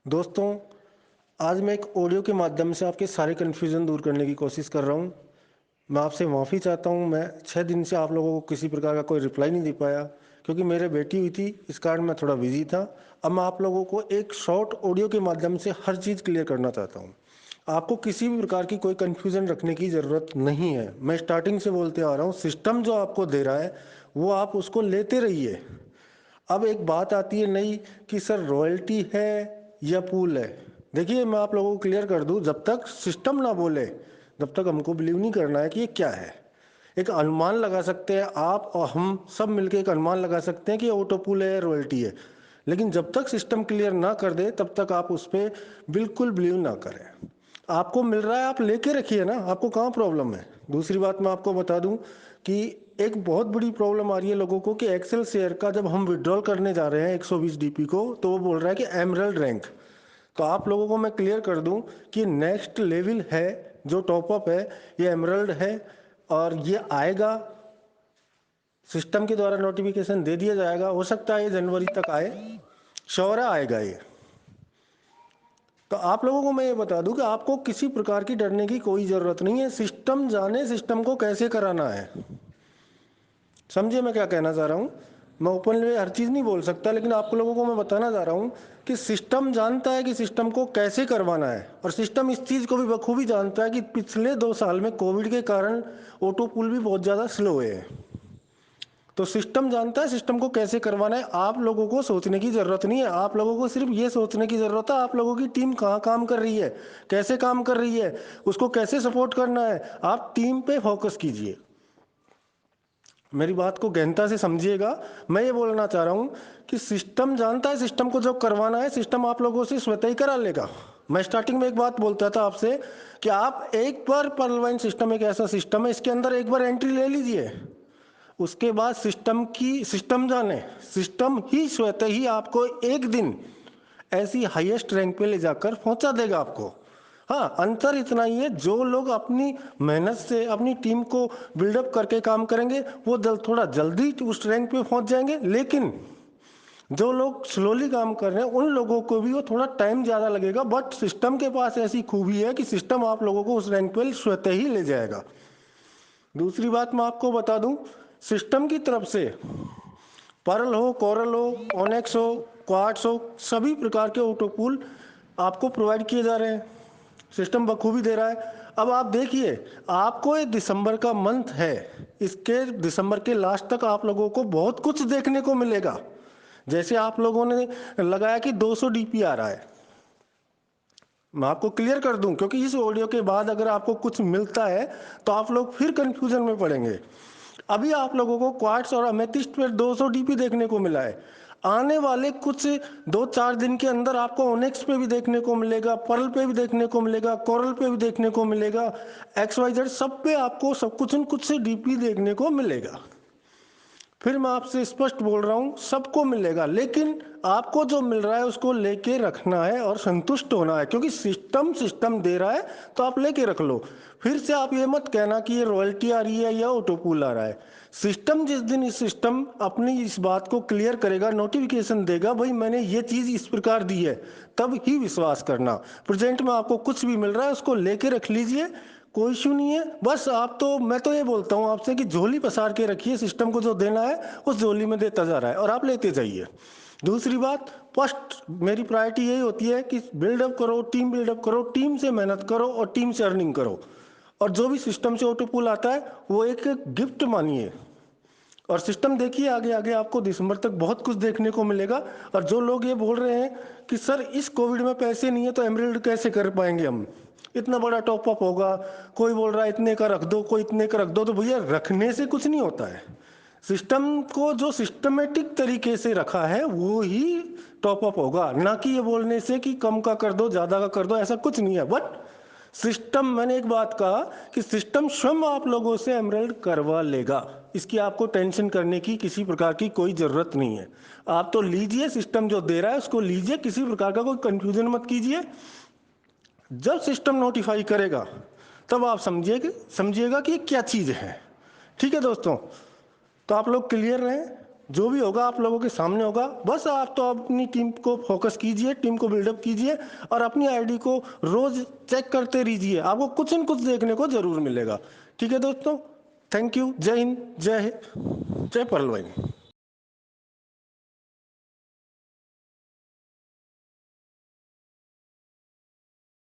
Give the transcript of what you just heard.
दोस्तों, आज मैं एक ऑडियो के माध्यम से आपके सारे कन्फ्यूज़न दूर करने की कोशिश कर रहा हूँ। मैं आपसे माफ़ी चाहता हूँ, मैं 6 दिन से आप लोगों को किसी प्रकार का कोई रिप्लाई नहीं दे पाया क्योंकि मेरे बेटी हुई थी, इस कारण मैं थोड़ा बिज़ी था। अब मैं आप लोगों को एक शॉर्ट ऑडियो के माध्यम से हर चीज़ क्लियर करना चाहता हूँ। आपको किसी भी प्रकार की कोई कन्फ्यूज़न रखने की ज़रूरत नहीं है। मैं स्टार्टिंग से बोलते आ रहा हूँ, सिस्टम जो आपको दे रहा है, वो आप उसको लेते रहिए। अब एक बात आती है नई कि सर रॉयल्टी है या पूल है। देखिए, मैं आप लोगों को क्लियर कर दूं, जब तक सिस्टम ना बोले जब तक हमको बिलीव नहीं करना है कि ये क्या है। एक अनुमान लगा सकते हैं आप और हम सब मिलकर, एक अनुमान लगा सकते हैं कि ऑटो पूल है या रॉयल्टी है, लेकिन जब तक सिस्टम क्लियर ना कर दे तब तक आप उस पर बिल्कुल बिलीव ना करें। आपको मिल रहा है, आप लेके रखिए ना, आपको कहाँ प्रॉब्लम है। दूसरी बात मैं आपको बता दूं कि एक बहुत बड़ी प्रॉब्लम आ रही है लोगों को कि एक्सेल शेयर का जब हम विड्रॉल करने जा रहे हैं 120 डीपी को, तो वो बोल रहा है कि एमरल्ड रैंक। तो आप लोगों को मैं क्लियर कर दूं कि नेक्स्ट लेवल है, जो टॉपअप है, ये एमरल्ड है और ये आएगा। सिस्टम के द्वारा नोटिफिकेशन दे दिया जाएगा, हो सकता है ये जनवरी तक आए, श्योर है आएगा ये। तो आप लोगों को मैं ये बता दूं कि आपको किसी प्रकार की डरने की कोई ज़रूरत नहीं है। सिस्टम जाने सिस्टम को कैसे कराना है। समझिए मैं क्या कहना चाह रहा हूँ। मैं ओपनली हर चीज़ नहीं बोल सकता, लेकिन आप लोगों को मैं बताना चाह रहा हूँ कि सिस्टम जानता है कि सिस्टम को कैसे करवाना है, और सिस्टम इस चीज़ को भी बखूबी जानता है कि पिछले 2 साल में कोविड के कारण ऑटो पुल भी बहुत ज़्यादा स्लो हुए हैं। तो सिस्टम जानता है सिस्टम को कैसे करवाना है। आप लोगों को सोचने की ज़रूरत नहीं है, आप लोगों को सिर्फ ये सोचने की ज़रूरत है आप लोगों की टीम कहाँ काम कर रही है, कैसे काम कर रही है, उसको कैसे सपोर्ट करना है। आप टीम पे फोकस कीजिए। मेरी बात को गहनता से समझिएगा। मैं ये बोलना चाह रहा हूँ कि सिस्टम जानता है सिस्टम को जो करवाना है, सिस्टम आप लोगों से स्वतः ही करा लेगा। मैं स्टार्टिंग में एक बात बोलता था आपसे कि आप एक बार पर्लवाइन सिस्टम एक ऐसा सिस्टम है, इसके अंदर एक बार एंट्री ले लीजिए, उसके बाद सिस्टम जाने, सिस्टम ही स्वतः ही आपको एक दिन ऐसी हाईएस्ट रैंक पे ले जाकर पहुंचा देगा आपको। हाँ, अंतर इतना ही है, जो लोग अपनी मेहनत से अपनी टीम को बिल्डअप करके काम करेंगे वो थोड़ा जल्दी उस रैंक पे पहुंच जाएंगे, लेकिन जो लोग स्लोली काम कर रहे हैं उन लोगों को भी वो थोड़ा टाइम ज़्यादा लगेगा। बट सिस्टम के पास ऐसी खूबी है कि सिस्टम आप लोगों को उस रैंक पे स्वतः ही ले जाएगा। दूसरी बात मैं आपको बता दूं, सिस्टम की तरफ से पर्ल हो, कोरल हो, ओनेक्स हो, क्वार्ट्स हो, सभी प्रकार के ऑटो पूल आपको प्रोवाइड किए जा रहे हैं। सिस्टम बखूबी दे रहा है। अब आप देखिए, आपको ये दिसंबर का मंथ है, इसके दिसंबर के लास्ट तक आप लोगों को बहुत कुछ देखने को मिलेगा। जैसे आप लोगों ने लगाया कि 200 डीपी आ रहा है, मैं आपको क्लियर कर दूं क्योंकि इस ऑडियो के बाद अगर आपको कुछ मिलता है तो आप लोग फिर कंफ्यूजन में पड़ेंगे। अभी आप लोगों को क्वार्ट्स और अमेथिस्ट पर 200 डीपी देखने को मिला है। आने वाले कुछ 2-4 दिन के अंदर आपको ओनेक्स पे भी देखने को मिलेगा, पर्ल पे भी देखने को मिलेगा, कोरल पे भी देखने को मिलेगा, XYZ सब पे आपको सब कुछ न कुछ से डीपी देखने को मिलेगा। फिर मैं आपसे स्पष्ट बोल रहा हूं, सबको मिलेगा, लेकिन आपको जो मिल रहा है उसको लेके रखना है और संतुष्ट होना है, क्योंकि सिस्टम दे रहा है तो आप लेके रख लो। फिर से आप ये मत कहना कि ये रॉयल्टी आ रही है या ऑटो पूल आ रहा है। सिस्टम जिस दिन इस सिस्टम अपनी इस बात को क्लियर करेगा, नोटिफिकेशन देगा भाई मैंने ये चीज इस प्रकार दी है, तब ही विश्वास करना। प्रेजेंट में आपको कुछ भी मिल रहा है उसको लेके रख लीजिए, कोई इशू नहीं है। बस आप तो, मैं तो ये बोलता हूँ आपसे कि झोली पसार के रखिए, सिस्टम को जो देना है उस झोली में देता जा रहा है और आप लेते जाइए। दूसरी बात, फर्स्ट मेरी प्रायोरिटी यही होती है कि बिल्डअप करो, टीम बिल्डअप करो, टीम से मेहनत करो और टीम से अर्निंग करो। और जो भी सिस्टम से ऑटो पुल आता है वो एक गिफ्ट मानिए। और सिस्टम देखिए, आगे आगे आपको दिसंबर तक बहुत कुछ देखने को मिलेगा। और जो लोग ये बोल रहे हैं कि सर इस कोविड में पैसे नहीं है तो एमरल्ड कैसे कर पाएंगे हम, इतना बड़ा टॉप अप होगा, कोई बोल रहा है इतने का रख दो, कोई इतने का रख दो, तो भैया रखने से कुछ नहीं होता है। सिस्टम को जो सिस्टमेटिक तरीके से रखा है वो ही टॉप अप होगा, ना कि ये बोलने से कि कम का कर दो ज्यादा का कर दो, ऐसा कुछ नहीं है। बट सिस्टम, मैंने एक बात कहा कि सिस्टम स्वयं आप लोगों से एमरल्ड करवा लेगा, इसकी आपको टेंशन करने की किसी प्रकार की कोई जरूरत नहीं है। आप तो लीजिए, सिस्टम जो दे रहा है उसको लीजिए, किसी प्रकार का कोई कंफ्यूजन मत कीजिए। जब सिस्टम नोटिफाई करेगा तब आप समझिएगा कि ये क्या चीज है। ठीक है दोस्तों, तो आप लोग क्लियर रहें। जो भी होगा आप लोगों के सामने होगा। बस आप तो अपनी टीम को फोकस कीजिए, टीम को बिल्डअप कीजिए और अपनी आईडी को रोज चेक करते रहिए, आपको कुछ न कुछ देखने को जरूर मिलेगा। ठीक है दोस्तों, थैंक यू। जय हिंद, जय पर्ल भाई।